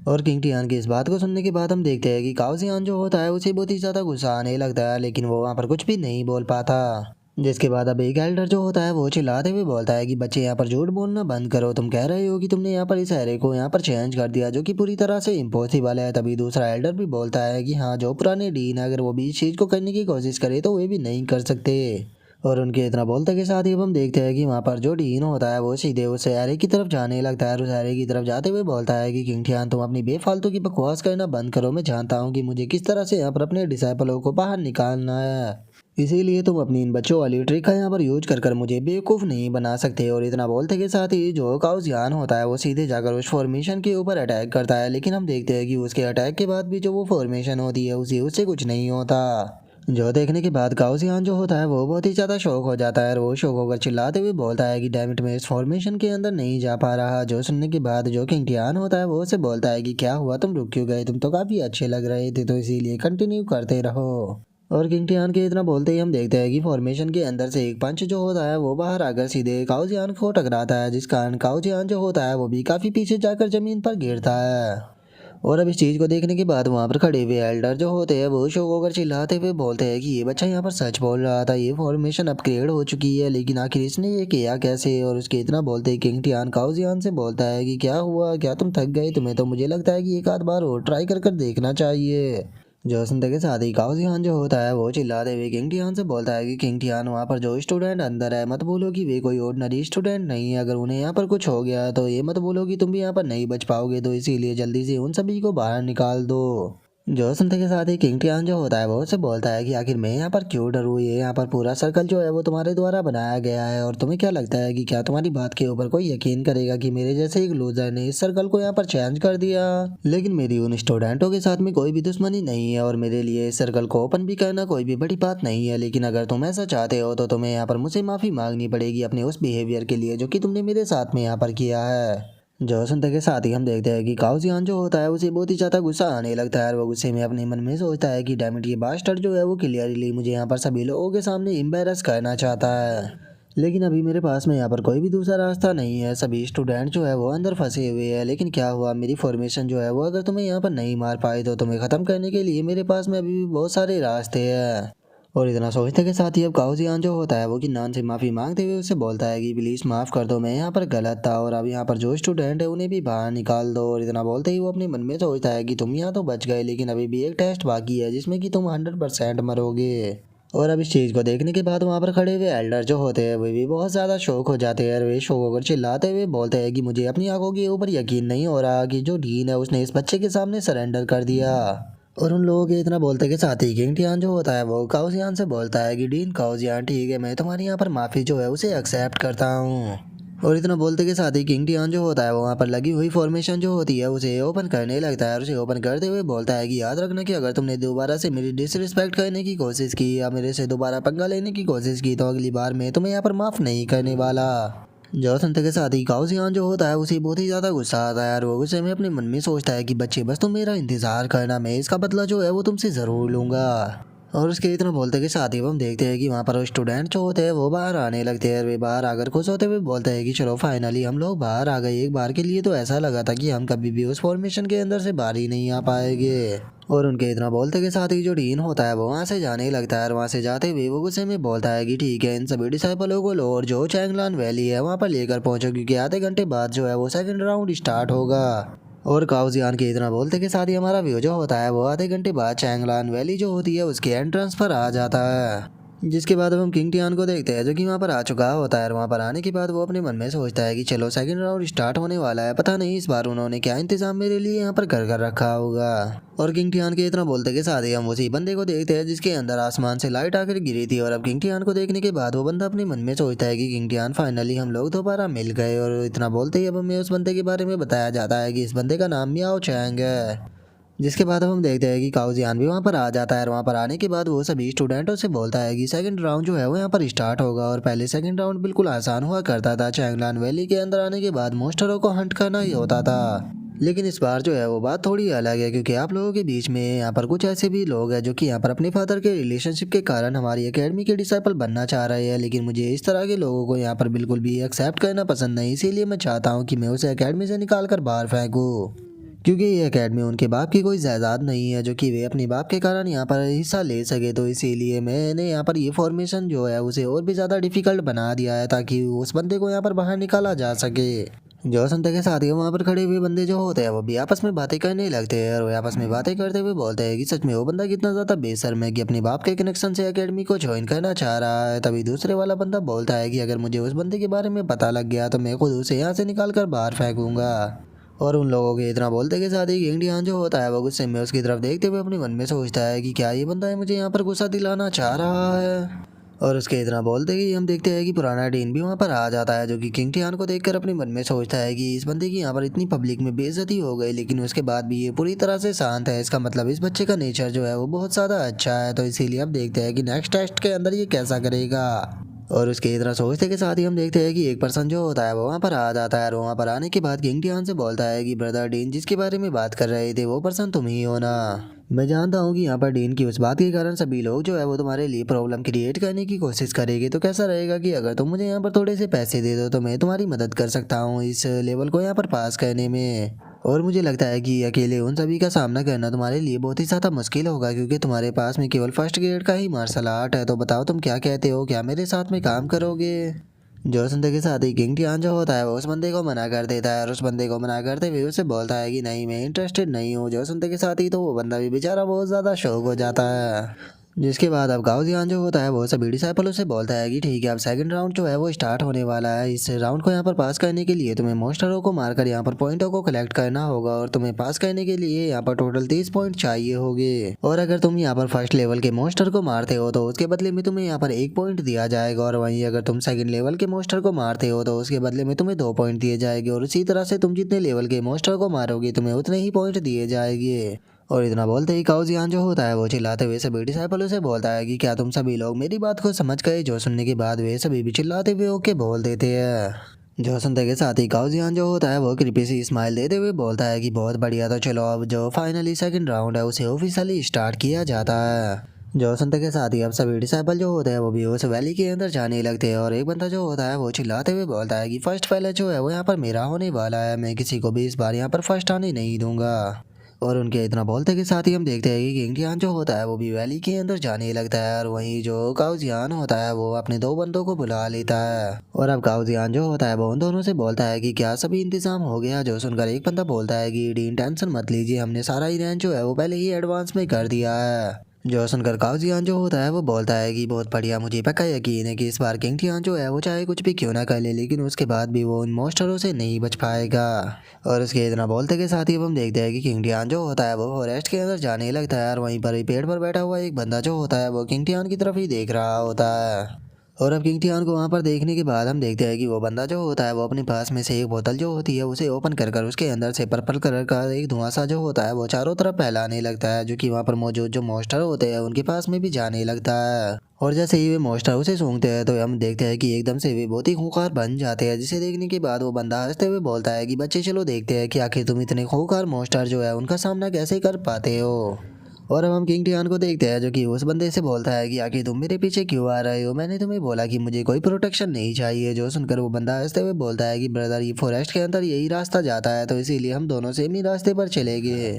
और किंग टियान की इस बात को सुनने के बाद हम देखते हैं कि काउजियान जो होता है उसे बहुत ही ज़्यादा गुस्सा आने लगता है, लेकिन वो वहाँ पर कुछ भी नहीं बोल पाता। जिसके बाद अब एक एल्डर जो होता है वो चिल्लाते हुए बोलता है कि बच्चे यहाँ पर झूठ बोलना बंद करो, तुम कह रहे हो कि तुमने यहाँ पर इस एरे को यहाँ पर चेंज कर दिया जो कि पूरी तरह से इम्पॉसिबल है। तभी दूसरा एल्डर भी बोलता है कि हाँ, जो पुराने डीन है अगर वो भी इस चीज़ को करने की कोशिश करे तो वे भी नहीं कर सकते। और उनके इतना बोलते के साथ ही अब हम देखते हैं कि वहाँ पर जो डीन होता है वो सीधे उस एरे की तरफ जाने लगता है, और उस एरे की तरफ जाते हुए बोलता है कि किंग टियान तुम अपनी बेफालतू की बकवास करना बंद करो, मैं जानता हूँ कि मुझे किस तरह से यहाँ पर अपने डिसाइपलों को बाहर निकालना है, इसीलिए तुम अपनी इन बच्चों वाली ट्रिक का यहाँ पर यूज कर मुझे बेवकूफ़ नहीं बना सकते। और इतना बोलते के साथ ही जो काउजियान होता है वो सीधे जाकर उस फॉर्मेशन के ऊपर अटैक करता है, लेकिन हम देखते हैं कि उसके अटैक के बाद भी जो वो फॉर्मेशन होती है उसे उससे कुछ नहीं होता। जो देखने के बाद काउजियान जो होता है वो बहुत ही ज़्यादा शौक हो जाता है, और वो शौक होकर चिल्लाते हुए बोलता है कि डैमिट मैं इस फॉर्मेशन के अंदर नहीं जा पा रहा। जो सुनने के बाद जो किंग टियान होता है वो उसे बोलता है कि क्या हुआ, तुम रुक क्यों गए, तुम तो काफ़ी अच्छे लग रहे थे, तो इसीलिए कंटिन्यू करते रहो। और किंग टियान के इतना बोलते ही हम देखते हैं कि फॉर्मेशन के अंदर से एक पंच जो होता है वो बाहर आकर सीधे काउजियान को टकराता है, जिस कारण काउजियान जो होता है वो भी काफ़ी पीछे जाकर ज़मीन पर गिरता है। और अब इस चीज को देखने के बाद वहाँ पर खड़े हुए एल्डर जो होते हैं वो शो होकर चिल्लाते हुए बोलते हैं कि ये बच्चा यहाँ पर सच बोल रहा था, ये फॉर्मेशन अपग्रेड हो चुकी है, लेकिन आखिर इसने ये किया कैसे। और उसके इतना बोलते ही किंग टियान काउजियान से बोलता है कि क्या हुआ, क्या तुम थक गए, तुम्हें तो मुझे लगता है कि एक आध बार और ट्राई कर कर देखना चाहिए। जो सुनते के साथ ही काउजियान जो होता है वो चिल्लाते हुए किंग टियान से बोलता है कि किंग टियान वहाँ पर जो स्टूडेंट अंदर है मत बोलो कि वे कोई ऑर्डिनरी स्टूडेंट नहीं है, अगर उन्हें यहाँ पर कुछ हो गया तो ये मत बोलो कि तुम भी यहाँ पर नहीं बच पाओगे, तो इसीलिए जल्दी से उन सभी को बाहर निकाल दो। जो सुनते के साथ ही किंग टियान जो होता है वो उससे बोलता है कि आखिर मैं यहाँ पर क्यों डरूँ, ये यहाँ पर पूरा सर्कल जो है वो तुम्हारे द्वारा बनाया गया है, और तुम्हें क्या लगता है कि क्या तुम्हारी बात के ऊपर कोई यकीन करेगा कि मेरे जैसे एक लूजर ने इस सर्कल को यहाँ पर चेंज कर दिया। लेकिन मेरी उन स्टूडेंटों के साथ में कोई भी दुश्मनी नहीं है और मेरे लिए इस सर्कल को ओपन भी करना कोई भी बड़ी बात नहीं है, लेकिन अगर तुम ऐसा चाहते हो तो तुम्हें यहाँ पर मुझसे माफी मांगनी पड़ेगी अपने उस बिहेवियर के लिए जो कि तुमने मेरे साथ में यहाँ पर किया है। जो सुनते के साथ ही हम देखते हैं कि काउजियान जो होता है उसे बहुत ही ज़्यादा गुस्सा आने लगता है और वो गुस्से में अपने मन में सोचता है कि डैम इट, ये बास्टर्ड जो है वो क्लियरली मुझे यहाँ पर सभी लोगों के सामने एम्बेरस करना चाहता है, लेकिन अभी मेरे पास में यहाँ पर कोई भी दूसरा रास्ता नहीं है। सभी स्टूडेंट जो है वो अंदर फंसे हुए हैं, लेकिन क्या हुआ, मेरी फॉर्मेशन जो है वो अगर तुम्हें यहाँ पर नहीं मार पाई तो तुम्हें ख़त्म करने के लिए मेरे पास में अभी भी बहुत सारे रास्ते हैं। और इतना सोचने के साथ ही अब काउजियान जो होता है वो किन्नान से माफ़ी मांगते हुए उससे बोलता है कि प्लीज़ माफ़ कर दो, मैं यहाँ पर गलत था और अब यहाँ पर जो स्टूडेंट है उन्हें भी बाहर निकाल दो। और इतना बोलते ही वो अपने मन में सोचता है कि तुम यहाँ तो बच गए, लेकिन अभी भी एक टेस्ट बाकी है जिसमें कि तुम 100% मरोगे। और अब इस चीज़ को देखने के बाद वहाँ पर खड़े हुए एल्डर जो होते हैं वे भी बहुत ज़्यादा शौक हो जाते हैं और वे शौक होकर चिल्लाते हुए बोलते हैं कि मुझे अपनी आंखों के ऊपर यकीन नहीं हो रहा कि जो डीन है उसने इस बच्चे के सामने सरेंडर कर दिया। और उन लोगों के इतना बोलते के साथ ही किंग टियान जो होता है वो काउजियान से बोलता है कि डीन काउजियान ठीक है, मैं तुम्हारी यहाँ पर माफ़ी जो है उसे एक्सेप्ट करता हूँ। और इतना बोलते के साथ ही किंग टियान जो होता है वो वहाँ पर लगी हुई फॉर्मेशन जो होती है उसे ओपन करने लगता है और उसे ओपन करते हुए बोलता है कि याद रखना कि अगर तुमने दोबारा से मेरी डिसरिस्पेक्ट करने की कोशिश की या मेरे से दोबारा पंगा लेने की कोशिश की तो अगली बार मैं तुम्हें यहाँ पर माफ़ नहीं करने वाला। जो सुनते के साथ ही काउजियान जो होता है उसे बहुत ही ज़्यादा गुस्सा आता है और वो गुस्से में अपने मन में सोचता है कि बच्चे बस तुम मेरा इंतज़ार करना, मैं इसका बदला जो है वो तुमसे ज़रूर लूँगा। और उसके इतना बोलते के साथ ही हम देखते हैं कि वहाँ पर स्टूडेंट जो होते हैं वो बाहर आने लगते हैं और वे बाहर आकर खुश होते हुए बोलते हैं कि चलो फाइनली हम लोग बाहर आ गए, एक बार के लिए तो ऐसा लगा था कि हम कभी भी उस फॉर्मेशन के अंदर से बाहर ही नहीं आ पाएंगे। और उनके इतना बोलते के साथ ही जो डीन होता है वो वहाँ से जाने लगता है और वहाँ से जाते हुए वो गुस्से में बोलता है कि ठीक है, इन सभी डिसाइपलों को लो और जो चैंगलान वैली है वहाँ पर लेकर पहुँचो, क्योंकि आधे घंटे बाद जो है वो सेकंड राउंड स्टार्ट होगा। और काउजियान के इतना बोलते के साथ ही हमारा व्यू जो होता है वो आधे घंटे बाद चैंगलान वैली जो होती है उसके एंट्रेंस पर आ जाता है। जिसके बाद अब हम किंग टियान को देखते हैं जो कि वहाँ पर आ चुका होता है और वहाँ पर आने के बाद वो अपने मन में सोचता है कि चलो सेकंड राउंड स्टार्ट होने वाला है, पता नहीं इस बार उन्होंने क्या इंतजाम मेरे लिए यहाँ पर कर रखा होगा। और किंग टियान के इतना बोलते के साथ ही हम उसी बंदे को देखते हैं जिसके अंदर आसमान से लाइट आकर गिरी थी। और अब किंग टियान को देखने के बाद वो बंदा अपने मन में सोचता है कि किंग टियान फाइनली हम लोग दोबारा मिल गए। और इतना बोलते ही अब हमें उस बंदे के बारे में बताया जाता है कि इस बंदे का नाम मियाओ चैंग है। जिसके बाद अब हम देखते हैं कि काउजियान भी वहाँ पर आ जाता है और वहाँ पर आने के बाद वो सभी स्टूडेंटों से बोलता है कि सेकंड राउंड जो है वो यहाँ पर स्टार्ट होगा। और पहले सेकंड राउंड बिल्कुल आसान हुआ करता था, चैंगलान वैली के अंदर आने के बाद मोस्टरों को हंट करना ही होता था, लेकिन इस बार जो है वो बात थोड़ी अलग है, क्योंकि आप लोगों के बीच में यहाँ पर कुछ ऐसे भी लोग हैं जो कि यहाँ पर अपने फादर के रिलेशनशिप के कारण हमारी एकेडमी के डिसाइपल बनना चाह रहे हैं, लेकिन मुझे इस तरह के लोगों को यहाँ पर बिल्कुल भी एक्सेप्ट करना पसंद नहीं, इसीलिए मैं चाहता हूँ कि मैं उसे एकेडमी से निकाल कर बाहर फेंकूँ, क्योंकि ये एकेडमी उनके बाप की कोई जायदाद नहीं है जो कि वे अपने बाप के कारण यहाँ पर हिस्सा ले सके। तो इसीलिए मैंने यहाँ पर ये फॉर्मेशन जो है उसे और भी ज़्यादा डिफिकल्ट बना दिया है ताकि उस बंदे को यहाँ पर बाहर निकाला जा सके। जो संता के साथ ही वहाँ पर खड़े हुए बंदे जो होते हैं वो भी आपस में बातें करने लगते हैं और वे आपस में बातें करते हुए बोलते हैं कि सच में वो बंदा कितना ज़्यादा बेशर्म है कि अपने बाप के कनेक्शन से एकेडमी को ज्वाइन करना चाह रहा है। तभी दूसरे वाला बंदा बोलता है कि अगर मुझे उस बंदे के बारे में पता लग गया तो मैं खुद उसे यहाँ से निकाल कर बाहर फेंकूंगा। और उन लोगों के इतना बोलते के साथ ही किंग टियान जो होता है वो गुस्से में उसकी तरफ देखते हुए अपने मन में सोचता है कि क्या ये बंदा है मुझे यहाँ पर गुस्सा दिलाना चाह रहा है। और उसके इतना बोलते ही हम देखते हैं कि पुराना डीन भी वहाँ पर आ जाता है जो कि किंग टियान को देखकर अपने मन में सोचता है कि इस बंदे की यहाँ पर इतनी पब्लिक में बेइज्जती हो गई लेकिन उसके बाद भी ये पूरी तरह से शांत है, इसका मतलब इस बच्चे का नेचर जो है वो बहुत ज़्यादा अच्छा है। तो इसीलिए अब देखते हैं कि नेक्स्ट टेस्ट के अंदर ये कैसा करेगा। और उसके इतना सोचते के साथ ही हम देखते हैं कि एक पर्सन जो होता है वो वहाँ पर आ जाता है और वहाँ पर आने के बाद किंग टियान से बोलता है कि ब्रदर डीन जिसके बारे में बात कर रहे थे वो पर्सन तुम ही हो ना। मैं जानता हूँ कि यहाँ पर डीन की उस बात के कारण सभी लोग जो है वो तुम्हारे लिए प्रॉब्लम क्रिएट करने की कोशिश करेंगे, तो कैसा रहेगा कि अगर तुम मुझे यहाँ पर थोड़े से पैसे दे दो तो मैं तुम्हारी मदद कर सकता हूँ इस लेवल को यहाँ पर पास करने में। और मुझे लगता है कि अकेले उन सभी का सामना करना तुम्हारे लिए बहुत ही ज़्यादा मुश्किल होगा, क्योंकि तुम्हारे पास में केवल फर्स्ट ग्रेड का ही मार्शल आर्ट है। तो बताओ तुम क्या कहते हो, क्या मेरे साथ में काम करोगे? जो सुनते के साथ ही किंग टियान जो होता है वो उस बंदे को मना कर देता है, और उस बंदे को मना करते हुए उसे बोलता है कि नहीं, मैं इंटरेस्टेड नहीं हूँ। जो सुनते के साथ ही तो वो बंदा भी बेचारा बहुत ज़्यादा शौक हो जाता है। जिसके बाद अब गाओ जियान जो होता है वो सभी डिसाइपलों से बोलता है कि ठीक है, अब सेकंड राउंड जो है वो स्टार्ट होने वाला है। इस राउंड को यहाँ पर पास करने के लिए तुम्हें मॉन्स्टरों को मारकर यहाँ पर पॉइंटों को कलेक्ट करना होगा, और तुम्हें पास करने के लिए यहाँ पर टोटल 30 पॉइंट चाहिए होंगे। और अगर तुम यहाँ पर फर्स्ट लेवल के मॉन्स्टर को मारते हो तो उसके बदले में तुम्हें यहाँ पर 1 पॉइंट दिया जाएगा, और वहीं अगर तुम सेकंड लेवल के मॉन्स्टर को मारते हो तो उसके बदले में तुम्हें 2 पॉइंट दिए जाएंगे। और इसी तरह से तुम जितने लेवल के मॉन्स्टर को मारोगे तुम्हें उतने ही पॉइंट दिए जाएंगे। और इतना बोलते ही काओ जियान जो होता है वो चिल्लाते हुए सभी डिसाइपलों से बोलता है कि क्या तुम सभी लोग मेरी बात को समझ गए? जो सुनने के बाद वे सभी भी चिल्लाते हुए ओके बोल देते हैं। जो सुनते के साथ ही काओ जियान जो होता है वो कृपी सी स्माइल देते हुए बोलता है कि बहुत बढ़िया, तो चलो अब जो फाइनली सेकंड राउंड है उसे ऑफिशियली स्टार्ट किया जाता है। जो सुनते के साथ ही अब सभी डिसाइपल जो होते हैं वो भी उस वैली के अंदर जाने लगते हैं, और एक बंदा जो होता है वो चिल्लाते हुए बोलता है कि फर्स्ट पहले जो है वो यहाँ पर मेरा होने वाला है, मैं किसी को भी इस बार यहाँ पर फर्स्ट आने नहीं दूंगा। और उनके इतना बोलते के साथ ही हम देखते हैं कि किंग टियान जो होता है वो भी वैली के अंदर जाने लगता है, और वहीं जो काओ जियान होता है वो अपने 2 बंदों को बुला लेता है। और अब काओ जियान जो होता है वो उन दोनों से बोलता है कि क्या सभी इंतजाम हो गया? जो सुनकर एक बंदा बोलता है कि डीन टेंशन मत लीजिए, हमने सारा इवेंट जो है वो पहले ही एडवांस में कर दिया है। जो सुनकर काओ जियान जो होता है वो बोलता है कि बहुत बढ़िया, मुझे पक्का यकीन है कि इस बार किंग टियान जो है वो चाहे कुछ भी क्यों ना कर ले, लेकिन उसके बाद भी वो उन मॉन्स्टरों से नहीं बच पाएगा। और उसके इतना बोलते के साथ ही अब हम देखते हैं कि किंग टियान जो होता है वो फॉरेस्ट के अंदर जाने लगता है, और वहीं पर ही पेड़ पर बैठा हुआ एक बंदा जो होता है वो किंग टियान की तरफ ही देख रहा होता है। और अब किंग टियान को वहाँ पर देखने के बाद हम देखते हैं कि वो बंदा जो होता है वो अपने पास में से एक बोतल जो होती है उसे ओपन कर कर उसके अंदर से पर्पल कलर का एक धुआं सा जो होता है वो चारों तरफ फैलाने लगता है, जो कि वहाँ पर मौजूद जो मॉन्स्टर होते हैं उनके पास में भी जाने लगता है। और जैसे ही वे मॉन्स्टर उसे सूंघते हैं तो हम देखते हैं कि एकदम से वे बहुत ही खूंखार बन जाते हैं, जिसे देखने के बाद वो बंदा हंसते हुए बोलता है कि बच्चे चलो देखते हैं कि आखिर तुम इतने खूंखार मॉन्स्टर जो है उनका सामना कैसे कर पाते हो। और अब हम किंग टियान को देखते हैं जो कि उस बंदे से बोलता है कि आखिर तुम मेरे पीछे क्यों आ रहे हो? मैंने तुम्हें बोला कि मुझे कोई प्रोटेक्शन नहीं चाहिए। जो सुनकर वो बंदा हंसते हुए बोलता है कि ब्रदर, ये फॉरेस्ट के अंदर यही रास्ता जाता है, तो इसीलिए हम दोनों सेम ही रास्ते पर चले गए।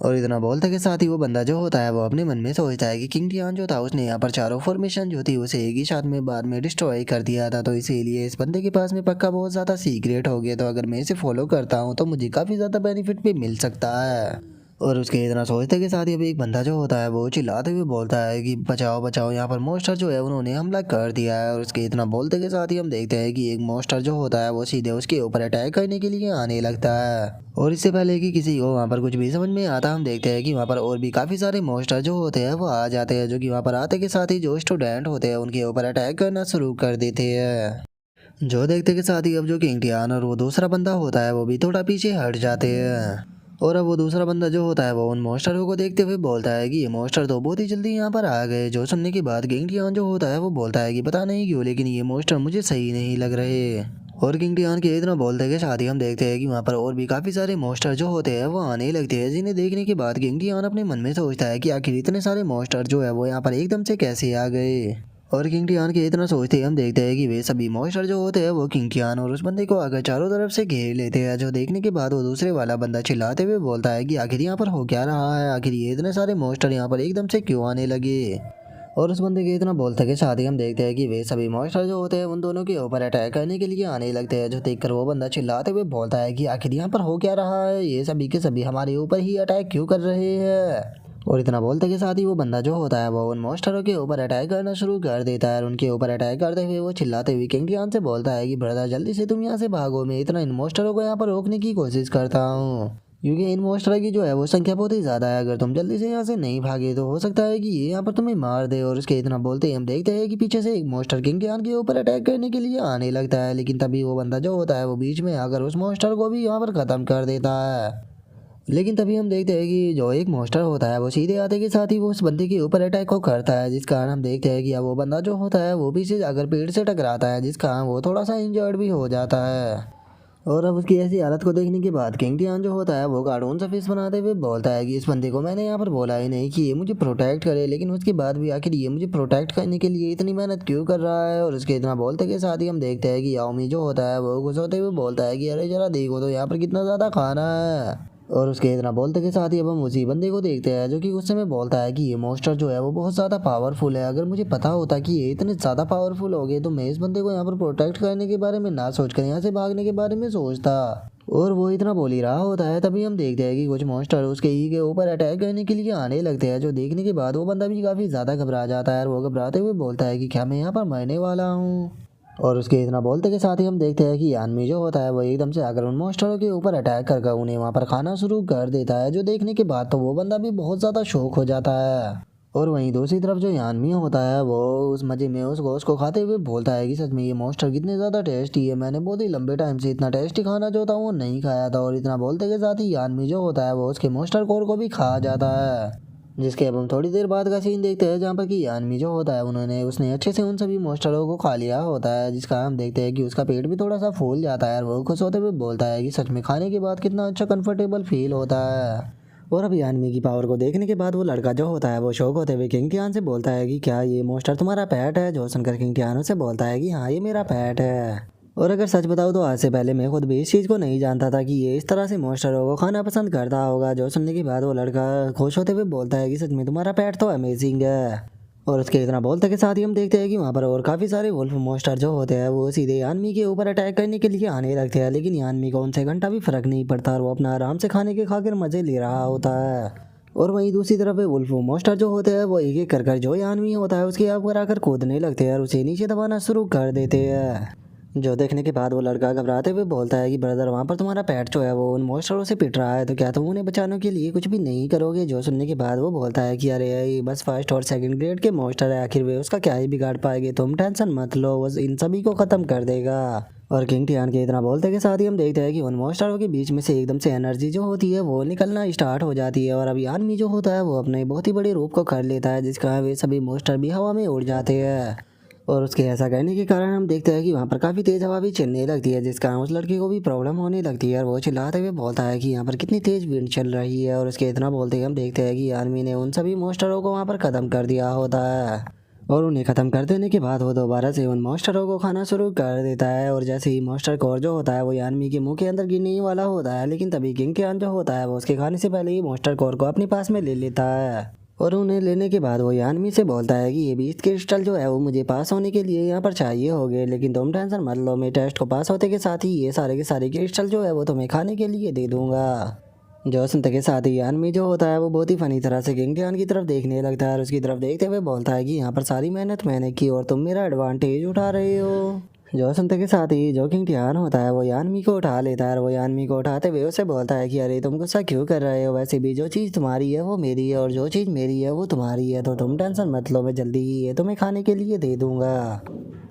और इतना बोलते के साथ ही वो बंदा जो होता है वो अपने मन में सोचता है कि किंग टियान जो था उसने यहाँ पर चारों फॉर्मेशन जो थी उसे एक ही साथ में बाद में डिस्ट्रॉय कर दिया था, तो इसीलिए इस बंदे के पास में पक्का बहुत ज़्यादा सीक्रेट हो गया, तो अगर मैं इसे फॉलो करता हूँ तो मुझे काफ़ी ज़्यादा बेनिफिट भी मिल सकता है। और उसके इतना सोचते के साथ ही अभी एक बंदा जो होता है वो चिल्लाते हुए बोलता है कि बचाओ बचाओ, यहाँ पर मॉन्स्टर जो है उन्होंने हमला कर दिया है। और उसके इतना बोलते के साथ ही हम देखते हैं कि एक मॉन्स्टर जो होता है वो सीधे उसके ऊपर अटैक करने के लिए आने लगता है। और इससे पहले कि किसी को वहाँ पर कुछ भी समझ में आता, हम देखते हैं कि वहाँ पर और भी काफ़ी सारे मॉन्स्टर जो होते हैं वो आ जाते हैं, जो कि वहाँ पर आते के साथ ही जो स्टूडेंट होते हैं उनके ऊपर अटैक करना शुरू कर देते हैं। जो देखते के साथ ही अब जो किंग टियान और वो दूसरा बंदा होता है वो भी थोड़ा पीछे हट जाते हैं। और अब वो दूसरा बंदा जो होता है वो उन मॉन्स्टरों को देखते हुए बोलता है कि ये मॉन्स्टर तो बहुत ही जल्दी यहाँ पर आ गए। जो सुनने के बाद किंग टियान जो होता है वो बोलता है कि पता नहीं क्यों, लेकिन ये मॉन्स्टर मुझे सही नहीं लग रहे। और किंग टियान के इतना बोलते के साथ ही हम देखते हैं कि वहाँ पर और भी काफ़ी सारे मॉन्स्टर जो होते हैं वो आने लगते हैं, जिन्हें देखने के बाद किंग टियान अपने मन में सोचता है कि आखिर इतने सारे मॉन्स्टर जो है वो यहाँ पर एकदम से कैसे आ गए। और किंग टियान के इतना सोचते ही हम देखते हैं कि वे सभी मॉन्स्टर जो होते हैं वो किंग टियान और उस बंदे को अगर चारों तरफ से घेर लेते हैं, जो देखने के बाद वो दूसरे वाला बंदा चिल्लाते हुए बोलता है कि आखिर यहाँ पर हो क्या रहा है, आखिर ये इतने सारे मॉन्स्टर यहाँ पर एकदम से क्यों आने लगे। और उस बंदे के इतना बोलते के साथ ही हम देखते हैं कि वे सभी मॉन्स्टर जो होते हैं उन दोनों के ऊपर अटैक करने के लिए आने लगते हैं, जो देखकर वो बंदा चिल्लाते हुए बोलता है कि आखिर यहाँ पर हो क्या रहा है, ये सभी के सभी हमारे ऊपर ही अटैक क्यों कर रहे हैं। और इतना बोलते के साथ ही वो बंदा जो होता है वो उन मॉन्स्टरों के ऊपर अटैक करना शुरू कर देता है, और उनके ऊपर अटैक करते हुए वो चिल्लाते हुए किंग टियान से बोलता है कि ब्रदर जल्दी से तुम यहाँ से भागो, मैं इतना इन मॉन्स्टरों को यहाँ पर रोकने की कोशिश करता हूँ, क्योंकि इन मॉन्स्टर की जो है वो संख्या बहुत ही ज़्यादा है। अगर तुम जल्दी से यहाँ से नहीं भागे तो हो सकता है कि ये यहाँ पर तुम्हें मार दे। और उसके इतना बोलते ही हम देखते हैं कि पीछे से एक मॉन्स्टर किंग टियान के ऊपर अटैक करने के लिए आने लगता है, लेकिन तभी वो बंदा जो होता है वो बीच में आकर उस मॉन्स्टर को भी यहाँ पर ख़त्म कर देता है। लेकिन तभी हम देखते हैं कि जो एक मॉन्स्टर होता है वो सीधे आते के साथ ही वो उस बंदे के ऊपर अटैक को करता है, जिस कारण हम देखते हैं कि अब वो बंदा जो होता है वो भी से अगर पेड़ से टकराता है, जिस कारण वो थोड़ा सा इंजर्ड भी हो जाता है। और अब उसकी ऐसी हालत को देखने के बाद किंग टियान जो होता है वो कार्टून सा फेस बनाते हुए बोलता है कि इस बंदे को मैंने यहाँ पर बोला ही नहीं कि ये मुझे प्रोटेक्ट करे, लेकिन उसके बाद भी आखिर ये मुझे प्रोटेक्ट करने के लिए इतनी मेहनत क्यों कर रहा है। और उसके इतना बोलते के साथ ही हम देखते हैं कि याओमी जो होता है वो खुश होते हुए बोलता है कि अरे जरा देखो तो यहाँ पर कितना ज़्यादा खाना है। और उसके इतना बोलते के साथ ही अब हम उसी बंदे को देखते हैं जो कि उस समय बोलता है कि ये मॉन्स्टर जो है वो बहुत ज़्यादा पावरफुल है। अगर मुझे पता होता कि ये इतने ज़्यादा पावरफुल हो गए तो मैं इस बंदे को यहाँ पर प्रोटेक्ट करने के बारे में ना सोचकर यहाँ से भागने के बारे में सोचता। और वो इतना बोल ही रहा होता है तभी हम देखते हैं कि कुछ मॉन्स्टर उसके ही के ऊपर अटैक करने के लिए आने लगते हैं, जो देखने के बाद वो बंदा भी काफ़ी ज़्यादा घबरा जाता है। और वो घबराते हुए बोलता है कि क्या मैं यहाँ पर मरने वाला हूँ। और उसके इतना बोलते के साथ ही हम देखते हैं कि यानमी जो होता है वो एकदम से आकर उन मॉन्स्टरों के ऊपर अटैक कर उन्हें वहाँ पर खाना शुरू कर देता है, जो देखने के बाद तो वो बंदा भी बहुत ज़्यादा शौक हो जाता है। और वहीं दूसरी तरफ जो यानमी होता है वो उस मजे में उस गोश्त को खाते हुए बोलता है कि सच में ये मॉन्स्टर कितने ज़्यादा टेस्टी है, मैंने बहुत ही लंबे टाइम से इतना टेस्टी खाना जो था वो नहीं खाया था। और इतना बोलते के साथ ही यानमी जो होता है वो उसके मॉन्स्टर कोर को भी खा जाता है, जिसके अब हम थोड़ी देर बाद का सीन देखते हैं जहाँ पर कि यानमी जो होता है उसने अच्छे से उन सभी मॉन्स्टरों को खा लिया होता है, जिसका हम देखते हैं कि उसका पेट भी थोड़ा सा फूल जाता है। और वो खुश होते हुए बोलता है कि सच में खाने के बाद कितना अच्छा कंफर्टेबल फील होता है। और अब यानमी की पावर को देखने के बाद वो लड़का जो होता है वो शौक होते हुए किंग टियान से बोलता है कि क्या ये मॉन्स्टर तुम्हारा पेट है। जो सुनकर किंग टियान उससे बोलता है कि हाँ ये मेरा पेट है। और अगर सच बताऊँ तो आज से पहले मैं खुद भी इस चीज़ को नहीं जानता था कि ये इस तरह से मॉन्स्टरों को खाना पसंद करता होगा। जो सुनने के बाद वो लड़का खुश होते हुए बोलता है कि सच में तुम्हारा पेट तो अमेजिंग है। और उसके इतना बोलते के साथ ही हम देखते हैं कि वहाँ पर और काफ़ी सारे वुल्फ मॉन्स्टर जो होते हैं वो सीधे यानमी के ऊपर अटैक करने के लिए आने लगते हैं, लेकिन यानमी को उनसे घंटा भी फर्क नहीं पड़ता और वो अपना आराम से खाने के खाकर मज़े ले रहा होता है। और वहीं दूसरी तरफ वुल्फ मॉन्स्टर जो होते हैं वो एक एक कर जो यानमी होता है उसके ऊपर आकर कूदने लगते हैं और उसे नीचे दबाना शुरू कर देते हैं। जो देखने के बाद वो लड़का घबराते हुए बोलता है कि ब्रदर वहाँ पर तुम्हारा पेट जो है वो उन मॉन्स्टरों से पिट रहा है, तो क्या तुम उन्हें बचाने के लिए कुछ भी नहीं करोगे। जो सुनने के बाद वो बोलता है कि अरे ये बस फर्स्ट और सेकंड ग्रेड के मॉन्स्टर है, आखिर वे उसका क्या ही बिगाड़ पाएंगे, तुम टेंशन मत लो, वो इन सभी को खत्म कर देगा। और किंग टियान के इतना बोलते के साथ ही हम देखते हैं कि उन मॉन्स्टरों के बीच में से एकदम से एनर्जी जो होती है वो निकलना स्टार्ट हो जाती है। और अब यानमी जो होता है वो अपने बहुत ही बड़े रूप को कर लेता है, जिसका वे सभी मॉन्स्टर भी हवा में उड़ जाते हैं। और उसके ऐसा करने के कारण हम देखते हैं कि वहाँ पर काफ़ी तेज़ हवा भी चलने लगती है, जिस कारण उस लड़के को भी प्रॉब्लम होने लगती है। और वो चिल्लाते हुए बोलता है कि यहाँ पर कितनी तेज़ विंड चल रही है। और उसके इतना बोलते ही हम देखते हैं कि आर्मी ने उन सभी मॉन्स्टरों को वहाँ पर ख़त्म कर दिया होता है। और उन्हें ख़त्म कर देने के बाद वो दोबारा से उन मॉन्स्टरों को खाना शुरू कर देता है। और जैसे ही मॉन्स्टर कोर जो होता है वो यानमी के मुंह के अंदर गिरने ही वाला होता है, लेकिन तभी किंग टियान जो होता है वो उसके खाने से पहले ही मॉन्स्टर कोर को अपने पास में ले लेता है। और उन्हें लेने के बाद वो यानमी से बोलता है कि ये 20 क्रिस्टल जो है वो मुझे पास होने के लिए यहाँ पर चाहिए होंगे, लेकिन तुम टेंशन मत लो, मैं टेस्ट को पास होते के साथ ही ये सारे के सारे क्रिस्टल जो है वो तुम्हें खाने के लिए दे दूंगा। जो सुनते के साथ ही यानमी जो होता है वो बहुत ही फनी तरह से किंग टियान की तरफ देखने लगता है और उसकी तरफ देखते हुए बोलता है कि यहाँ पर सारी मेहनत मैंने की और तुम मेरा एडवांटेज उठा रहे हो। जो सुनते के साथ ही जो किंग टियान होता है वो यानमी को उठा लेता है और वो यानमी को उठाते हुए उसे बोलता है कि अरे तुम गुस्सा क्यों कर रहे हो, वैसे भी जो चीज़ तुम्हारी है वो मेरी है और जो चीज़ मेरी है वो तुम्हारी है, तो तुम टेंशन मत लो, मैं जल्दी ही ये तुम्हें खाने के लिए दे दूंगा।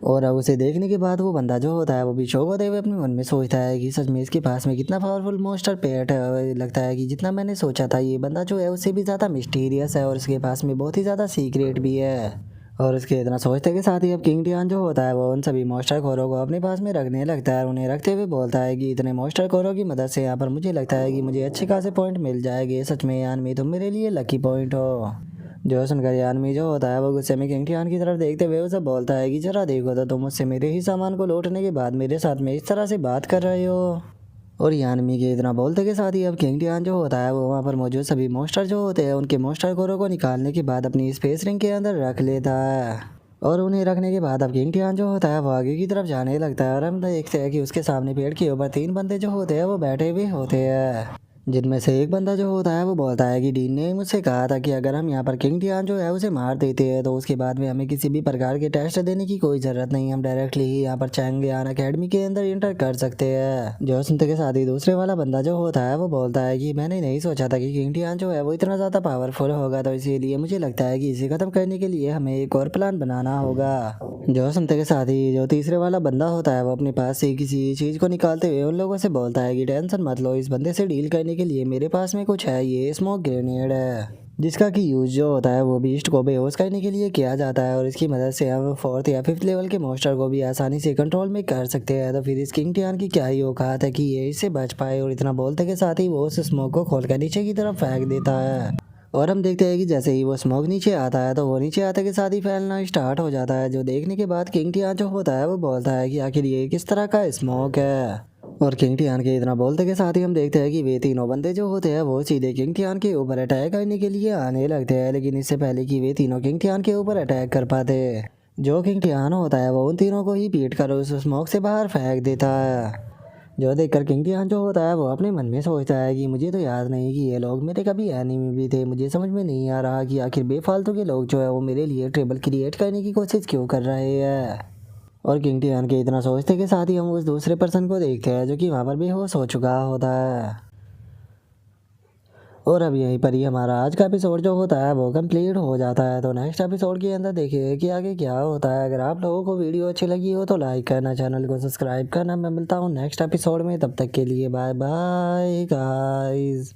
और अब उसे देखने के बाद वो बंदा जो होता है वो भी शौक होते हुए अपने मन में सोचता है कि सच में इसके पास में कितना पावरफुल मॉन्स्टर पेट है। लगता है कि जितना मैंने सोचा था ये बंदा जो है उससे भी ज़्यादा मिस्टीरियस है और इसके पास में बहुत ही ज़्यादा सीक्रेट भी है। और उसके इतना सोचते के साथ ही अब किंग टियान जो होता है वो उन सभी मॉन्स्टर खोरों को अपने पास में रखने लगता है और उन्हें रखते हुए बोलता है कि इतने मॉन्स्टर खोरों की मदद से यहाँ पर मुझे लगता है कि मुझे अच्छे खासे पॉइंट मिल जाएंगे, सच में यानमी तुम मेरे लिए लकी पॉइंट हो। जो सुनकर यानमी जो होता है वो गुस्से में किंग टियान की तरफ देखते हुए उसे बोलता है कि जरा देखो तो तुम मुझसे मेरे ही सामान को लौटने के बाद मेरे साथ में इस तरह से बात कर रहे हो। और यानमी के इतना बोलते के साथ ही अब किंग टियान जो होता है वो वहाँ पर मौजूद सभी मॉन्स्टर जो होते हैं उनके मॉन्स्टर कोरों को निकालने के बाद अपनी स्पेस रिंग के अंदर रख लेता है। और उन्हें रखने के बाद अब किंग टियान जो होता है वो आगे की तरफ जाने लगता है और हम देखते हैं कि उसके सामने पेड़ के ऊपर 3 बंदे जो होते हैं वो बैठे हुए होते हैं, जिनमें से एक बंदा जो होता है वो बोलता है कि डीन ने मुझसे कहा था कि अगर हम यहाँ पर किंग टियान जो है उसे मार देते हैं तो उसके बाद में हमें किसी भी प्रकार के टेस्ट देने की कोई ज़रूरत नहीं, हम डायरेक्टली ही यहाँ पर चैंगयान अकेडमी के अंदर इंटर कर सकते हैं। जो सुनते के साथ ही दूसरे वाला बंदा जो होता है वो बोलता है कि मैंने नहीं सोचा था कि किंग टियान जो है वो इतना ज़्यादा पावरफुल होगा, तो इसीलिए मुझे लगता है कि इसे ख़त्म करने के लिए हमें एक और प्लान बनाना होगा। जो सुनते के साथ ही जो तीसरे वाला बंदा होता है वो अपने पास से किसी चीज़ को निकालते हुए उन लोगों से बोलता है कि टेंशन मत लो, इस बंदे से डील करने के लिए मेरे पास में कुछ है, ये स्मोक ग्रेनेड है। जिसका कि यूज़ जो होता है वो बीस्ट को बेहोश करने के लिए किया जाता है और इसकी मदद से हम 4th या 5th लेवल के मॉन्स्टर को भी आसानी से कंट्रोल में कर सकते हैं। तो फिर इस किंग टियान की क्या ही औकात है कि ये इससे बच पाए, और इतना बोलते के साथ ही वो उस स्मोक को खोलकर नीचे की तरफ फेंक देता है। और हम देखते हैं कि जैसे ही वो स्मोक नीचे आता है तो वो नीचे आते के साथ ही फैलना स्टार्ट हो जाता है, जो देखने के बाद किंग टियान जो होता है वो बोलता है कि आखिर ये किस तरह का स्मोक है। और किंग टियान के इतना बोलते के साथ ही हम देखते हैं कि वे तीनों बंदे जो होते हैं वो सीधे किंग टियान के ऊपर अटैक करने के लिए आने लगते हैं, लेकिन इससे पहले कि वे तीनों किंग टियान के ऊपर अटैक कर पाते, जो किंग टियान होता है वो उन तीनों को ही पीट कर उस स्मोक से बाहर फेंक देता है। जो देखकर किंग टियान जो होता है वो अपने मन में सोचता है कि मुझे तो याद नहीं कि ये लोग मेरे कभी एनिमी भी थे। मुझे समझ में नहीं आ रहा कि आखिर बेफालतू के लोग जो है वो मेरे लिए ट्रेबल क्रिएट करने की कोशिश क्यों कर रहे हैं। और किंग टियान के इतना सोचते के साथ ही हम उस दूसरे पर्सन को देखते हैं जो कि वहाँ पर बेहोश हो चुका होता है। और अब यहीं पर ही हमारा आज का एपिसोड जो होता है वो कंप्लीट हो जाता है। तो नेक्स्ट एपिसोड के अंदर देखिए कि आगे क्या होता है। अगर आप लोगों को वीडियो अच्छी लगी हो तो लाइक करना, चैनल को सब्सक्राइब करना। मैं मिलता हूँ नेक्स्ट एपिसोड में, तब तक के लिए बाय बाय गाइस।